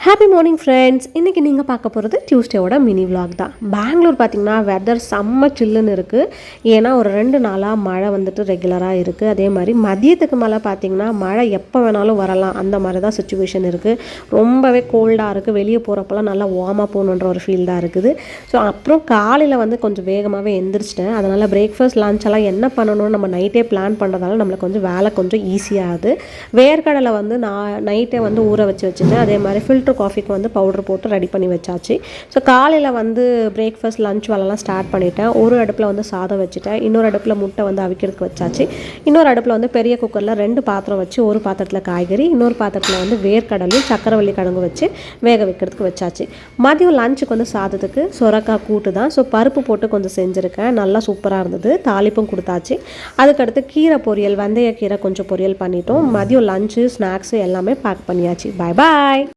Happy morning friends. இன்றைக்கி நீங்கள் பார்க்க போகிறது டியூஸ்டேவோட மினி விலாக் தான். பெங்களூர் பார்த்திங்கன்னா வெதர் செம்ம சில்லுன்னு இருக்குது. ஏன்னா ஒரு 2 நாளாக மழை வந்துட்டு ரெகுலராக இருக்குது. அதே மாதிரி மதியத்துக்கு மேலே பார்த்திங்கன்னா மழை எப்போ வேணாலும் வரலாம், அந்த மாதிரி தான் சுச்சுவேஷன் இருக்குது. ரொம்பவே கோல்டாக இருக்குது. வெளியே போகிறப்பெல்லாம் நல்லா வார்மாக போகணுன்ற ஒரு ஃபீல் தான் இருக்குது. ஸோ அப்புறம் காலையில் வந்து கொஞ்சம் வேகமாகவே எந்திரிச்சிட்டேன். அதனால் பிரேக்ஃபாஸ்ட் லஞ்செல்லாம் என்ன பண்ணணும்னு நம்ம நைட்டே பிளான் பண்ணுறதால நம்மளுக்கு கொஞ்சம் வேலை கொஞ்சம் ஈஸியாகுது. வேர்க்கடலை வந்து நான் நைட்டே வந்து ஊற வச்சுட்டேன். அதே மாதிரி ஃபில்டர் காஃபிக்கு வந்து பவுடர் போட்டு ரெடி பண்ணி வச்சாச்சு. ஸோ காலையில் வந்து பிரேக்ஃபாஸ்ட் லஞ்ச் வேலைலாம் ஸ்டார்ட் பண்ணிட்டேன். ஒரு அடுப்பில் வந்து சாதம் வச்சுட்டேன், இன்னொரு அடுப்பில் முட்டை வந்து அவிக்கிறதுக்கு வச்சாச்சு. இன்னொரு அடுப்பில் வந்து பெரிய குக்கரில் 2 பாத்திரம் வச்சு, ஒரு பாத்திரத்தில் காய்கறி, இன்னொரு பாத்திரத்தில் வந்து வேர்க்கடலையும் சக்கரவள்ளி கிழங்கு வச்சு வேக வைக்கிறதுக்கு வச்சாச்சு. மதியம் லஞ்சுக்கு வந்து சாதத்துக்கு சொரக்காய் கூட்டு தான். ஸோ பருப்பு போட்டு கொஞ்சம் செஞ்சுருக்கேன், நல்லா சூப்பராக இருந்தது. தாளிப்பும் கொடுத்தாச்சு. அதுக்கடுத்து கீரை பொரியல், வெந்தய கீரை கொஞ்சம் பொரியல் பண்ணிட்டோம். மதியம் லஞ்சு ஸ்நாக்ஸு எல்லாமே பேக் பண்ணியாச்சு. பாய் பாய்.